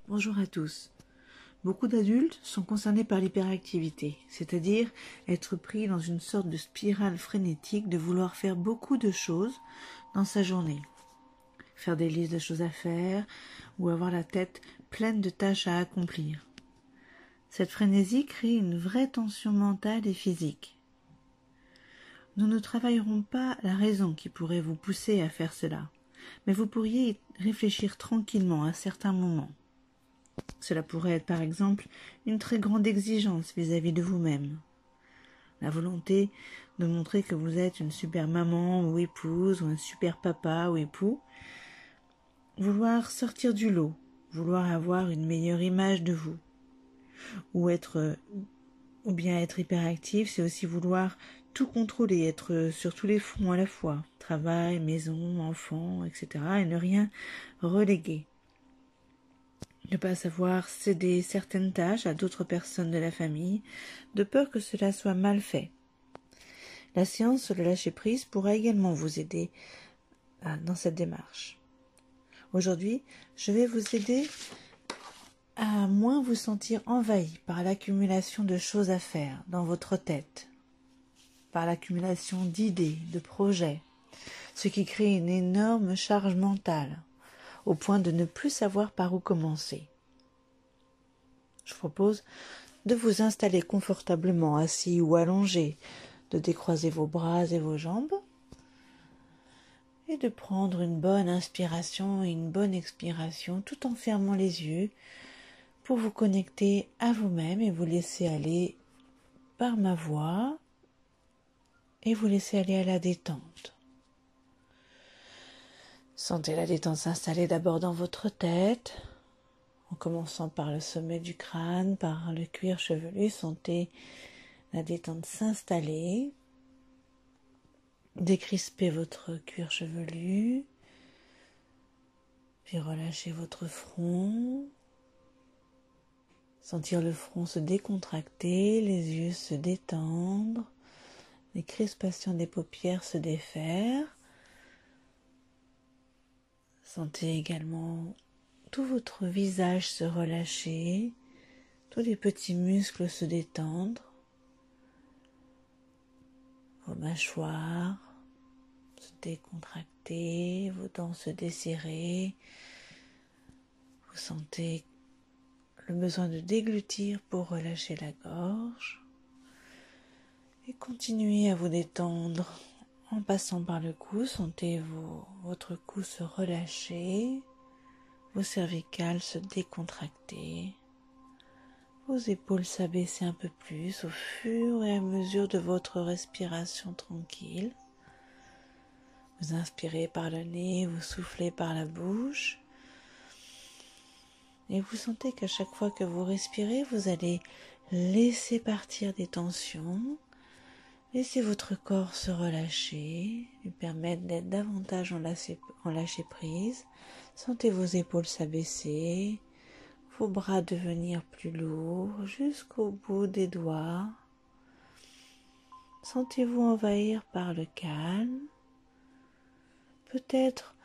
Bonjour à tous. Beaucoup d'adultes sont concernés par l'hyperactivité, c'est-à-dire être pris dans une sorte de spirale frénétique de vouloir faire beaucoup de choses dans sa journée. Faire des listes de choses à faire ou avoir la tête pleine de tâches à accomplir. Cette frénésie crée une vraie tension mentale et physique. Nous ne travaillerons pas la raison qui pourrait vous pousser à faire cela, mais vous pourriez y réfléchir tranquillement à certains moments. Cela pourrait être par exemple une très grande exigence vis-à-vis de vous-même. La volonté de montrer que vous êtes une super maman ou épouse ou un super papa ou époux. Vouloir sortir du lot, vouloir avoir une meilleure image de vous. Ou bien être hyperactif, c'est aussi vouloir tout contrôler, être sur tous les fronts à la fois. Travail, maison, enfants, etc. et ne rien reléguer. Ne pas savoir céder certaines tâches à d'autres personnes de la famille, de peur que cela soit mal fait. La séance sur le lâcher-prise pourra également vous aider dans cette démarche. Aujourd'hui, je vais vous aider à moins vous sentir envahi par l'accumulation de choses à faire dans votre tête, par l'accumulation d'idées, de projets, ce qui crée une énorme charge mentale, au point de ne plus savoir par où commencer. Je vous propose de vous installer confortablement assis ou allongé, de décroiser vos bras et vos jambes et de prendre une bonne inspiration et une bonne expiration tout en fermant les yeux pour vous connecter à vous-même et vous laisser aller par ma voix et vous laisser aller à la détente. Sentez la détente s'installer d'abord dans votre tête, en commençant par le sommet du crâne, par le cuir chevelu. Sentez la détente s'installer. Décrispez votre cuir chevelu, puis relâchez votre front. Sentir le front se décontracter, les yeux se détendre, les crispations des paupières se défaire. Sentez également tout votre visage se relâcher, tous les petits muscles se détendre, vos mâchoires se décontracter, vos dents se desserrer. Vous sentez le besoin de déglutir pour relâcher la gorge et continuez à vous détendre en passant par le cou. Sentez votre cou se relâcher, vos cervicales se décontracter, vos épaules s'abaisser un peu plus au fur et à mesure de votre respiration tranquille. Vous inspirez par le nez, vous soufflez par la bouche. Et vous sentez qu'à chaque fois que vous respirez, vous allez laisser partir des tensions, laisser votre corps se relâcher, lui permettre d'être davantage en lâcher prise. Sentez vos épaules s'abaisser, vos bras devenir plus lourds jusqu'au bout des doigts. Sentez-vous envahir par le calme, peut-être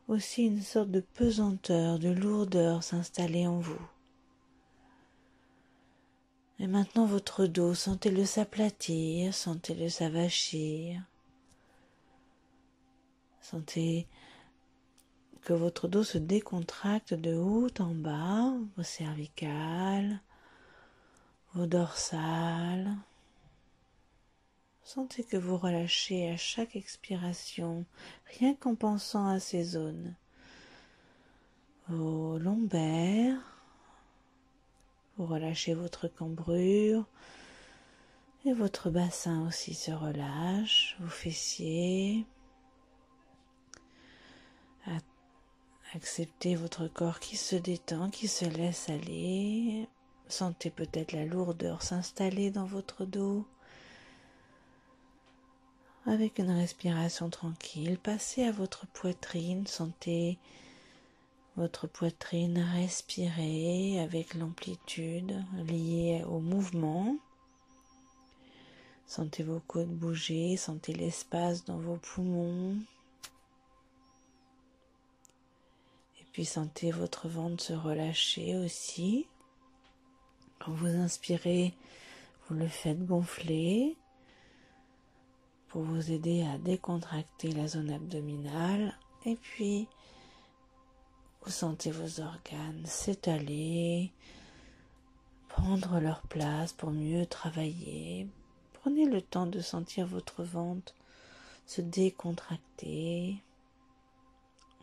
aussi une sorte de pesanteur, de lourdeur s'installer en vous. Et maintenant votre dos, sentez-le s'aplatir, sentez-le s'avachir. Sentez que votre dos se décontracte de haut en bas, vos cervicales, vos dorsales. Sentez que vous relâchez à chaque expiration, rien qu'en pensant à ces zones. Vos lombaires, vous relâchez votre cambrure et votre bassin aussi se relâche, vos fessiers. Acceptez votre corps qui se détend, qui se laisse aller. Sentez peut-être la lourdeur s'installer dans votre dos. Avec une respiration tranquille, passez à votre poitrine. Sentez votre poitrine respirer avec l'amplitude liée au mouvement. Sentez vos côtes bouger, sentez l'espace dans vos poumons. Et Puis sentez votre ventre se relâcher aussi. Quand vous inspirez, vous le faites gonfler pour vous aider à décontracter la zone abdominale. Et puis, vous sentez vos organes s'étaler, prendre leur place pour mieux travailler. Prenez le temps de sentir votre ventre se décontracter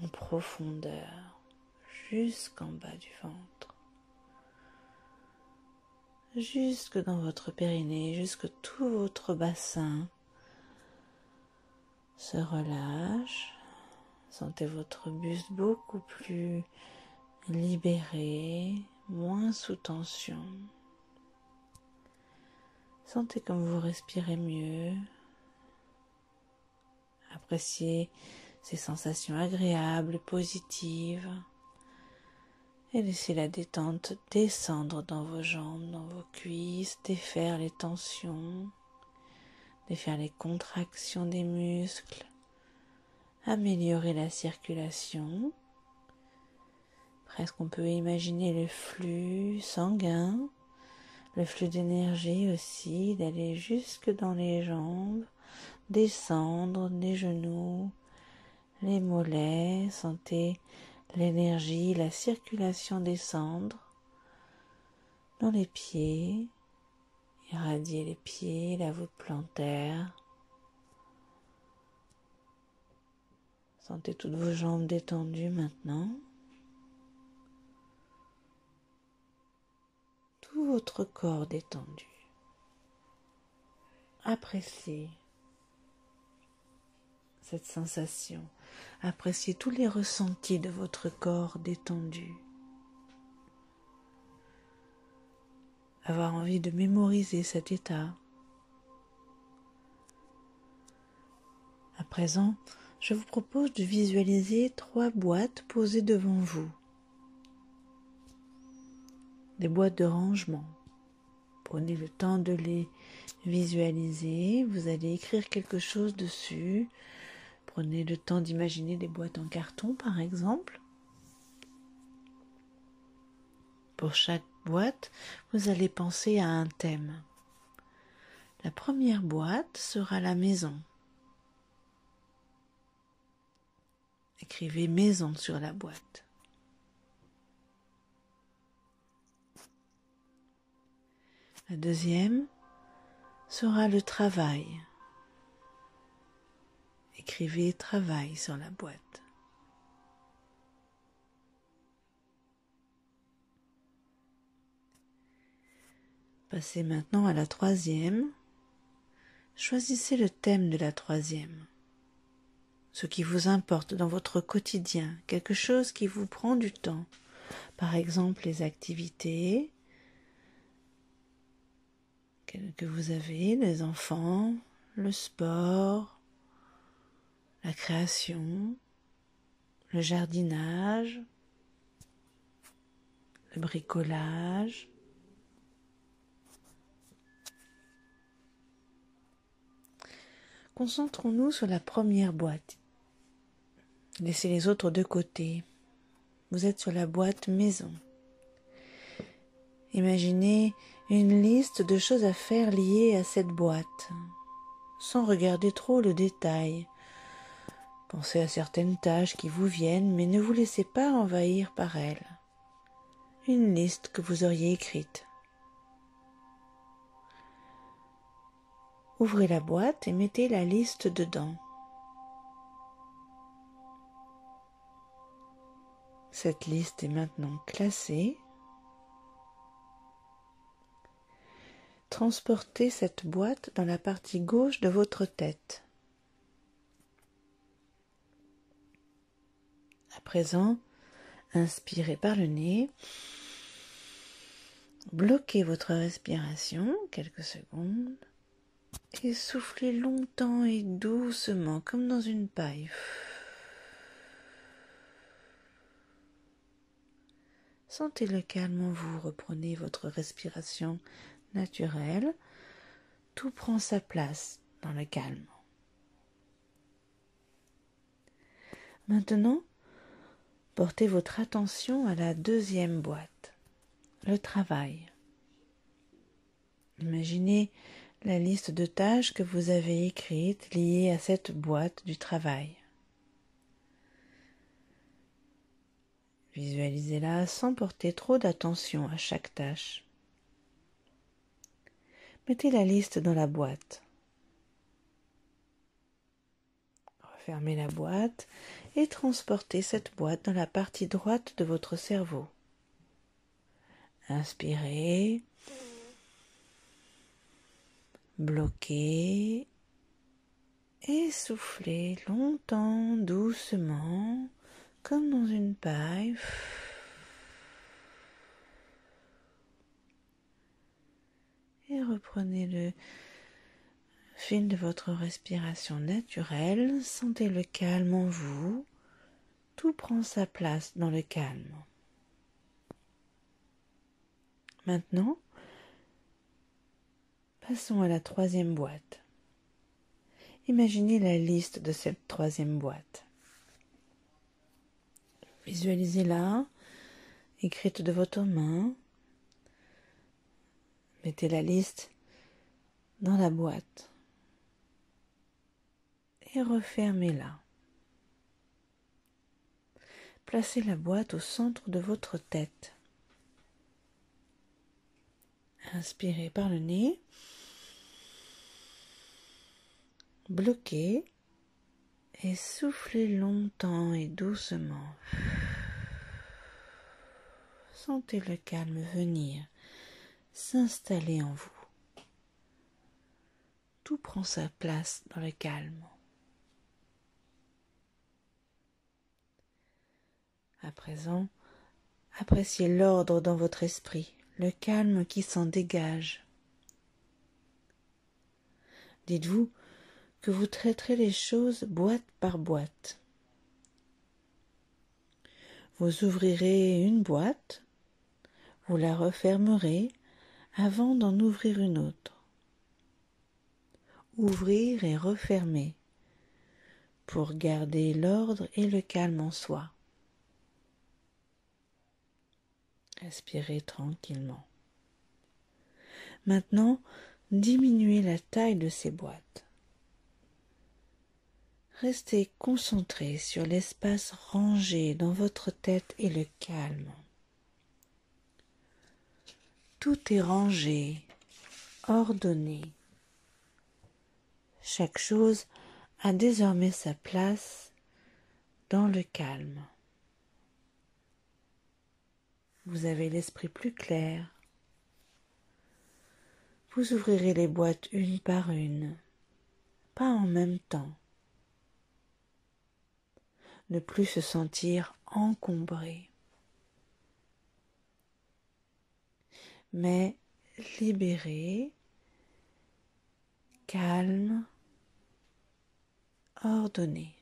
en profondeur jusqu'en bas du ventre, jusque dans votre périnée, jusque tout votre bassin se relâche. Sentez votre buste beaucoup plus libéré, moins sous tension. Sentez comme vous respirez mieux. Appréciez ces sensations agréables, positives. Et laissez la détente descendre dans vos jambes, dans vos cuisses, défaire les tensions, défaire les contractions des muscles, améliorer la circulation. Presque on peut imaginer le flux sanguin, le flux d'énergie aussi, d'aller jusque dans les jambes, descendre des genoux, les mollets. Sentez l'énergie, la circulation descendre dans les pieds, irradier les pieds, la voûte plantaire. Sentez toutes vos jambes détendues maintenant. Tout votre corps détendu. Appréciez cette sensation. Appréciez tous les ressentis de votre corps détendu. Avoir envie de mémoriser cet état. À présent, je vous propose de visualiser 3 boîtes posées devant vous. Des boîtes de rangement. Prenez le temps de les visualiser. Vous allez écrire quelque chose dessus. Prenez le temps d'imaginer des boîtes en carton, par exemple. Pour chaque boîte, vous allez penser à un thème. La première boîte sera la maison. Écrivez maison sur la boîte. La deuxième sera le travail. Écrivez travail sur la boîte. Passez maintenant à la troisième. Choisissez le thème de la troisième. Ce qui vous importe dans votre quotidien, quelque chose qui vous prend du temps. Par exemple, les activités que vous avez, les enfants, le sport, la création, le jardinage, le bricolage. Concentrons-nous sur la première boîte. Laissez les autres de côté. Vous êtes sur la boîte maison. Imaginez une liste de choses à faire liées à cette boîte, sans regarder trop le détail. Pensez à certaines tâches qui vous viennent, mais ne vous laissez pas envahir par elles. Une liste que vous auriez écrite. Ouvrez la boîte et mettez la liste dedans. Cette liste est maintenant classée. Transportez cette boîte dans la partie gauche de votre tête. À présent, inspirez par le nez. Bloquez votre respiration quelques secondes et soufflez longtemps et doucement comme dans une paille. Sentez le calme en vous, reprenez votre respiration naturelle. Tout prend sa place dans le calme. Maintenant, Portez votre attention à la deuxième boîte, le travail. Imaginez la liste de tâches que vous avez écrites liées à cette boîte du travail. Visualisez-la sans porter trop d'attention à chaque tâche. Mettez la liste dans la boîte. Refermez la boîte et transportez cette boîte dans la partie droite de votre cerveau. Inspirez, bloquez et soufflez longtemps, doucement, comme dans une paille. Et reprenez le fil de votre respiration naturelle. Sentez le calme en vous. Tout prend sa place dans le calme. Maintenant, passons à la troisième boîte. Imaginez la liste de cette troisième boîte. Visualisez-la, écrite de votre main. Mettez la liste dans la boîte et refermez-la. Placez la boîte au centre de votre tête. Inspirez par le nez. Bloquez et soufflez longtemps et doucement. Sentez le calme venir s'installer en vous. Tout prend sa place dans le calme. À présent, appréciez l'ordre dans votre esprit, le calme qui s'en dégage. Dites-vous que vous traiterez les choses boîte par boîte. Vous ouvrirez une boîte, vous la refermerez avant d'en ouvrir une autre. Ouvrir et refermer pour garder l'ordre et le calme en soi. Respirez tranquillement. Maintenant, diminuez la taille de ces boîtes. Restez concentré sur l'espace rangé dans votre tête et le calme. Tout est rangé, ordonné. Chaque chose a désormais sa place dans le calme. Vous avez l'esprit plus clair. Vous ouvrirez les boîtes une par une, pas en même temps. Ne plus se sentir encombré, mais libéré, calme, ordonné.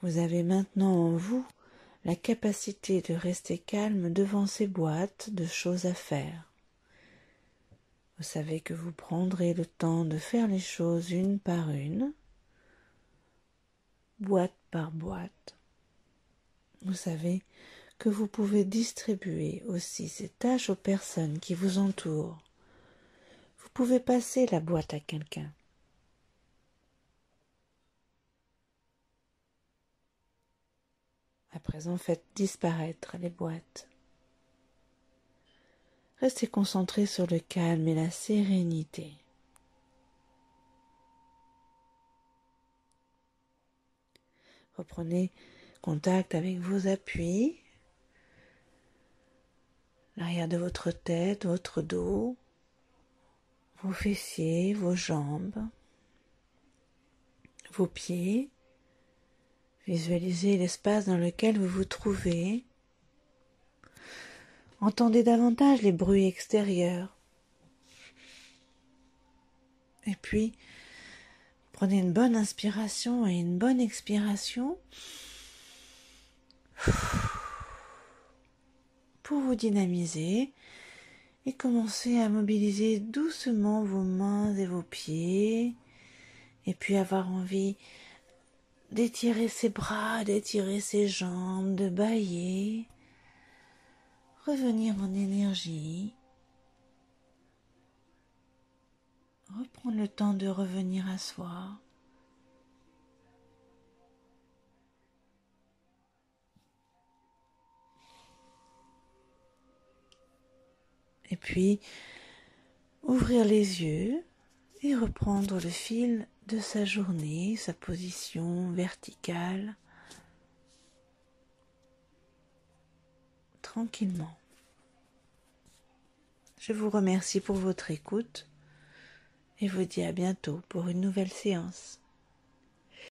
Vous avez maintenant en vous la capacité de rester calme devant ces boîtes de choses à faire. Vous savez que vous prendrez le temps de faire les choses une par une, boîte par boîte. Vous savez que vous pouvez distribuer aussi ces tâches aux personnes qui vous entourent. Vous pouvez passer la boîte à quelqu'un. À présent, faites disparaître les boîtes. Restez concentré sur le calme et la sérénité. Reprenez contact avec vos appuis, l'arrière de votre tête, votre dos, vos fessiers, vos jambes, vos pieds. Visualisez l'espace dans lequel vous vous trouvez. Entendez davantage les bruits extérieurs. Et puis, prenez une bonne inspiration et une bonne expiration pour vous dynamiser et commencer à mobiliser doucement vos mains et vos pieds et puis avoir envie d'étirer ses bras, d'étirer ses jambes, de bâiller, revenir en énergie, reprendre le temps de revenir à soi. Et puis, ouvrir les yeux et reprendre le fil de sa journée, sa position verticale, tranquillement. Je vous remercie pour votre écoute et vous dis à bientôt pour une nouvelle séance.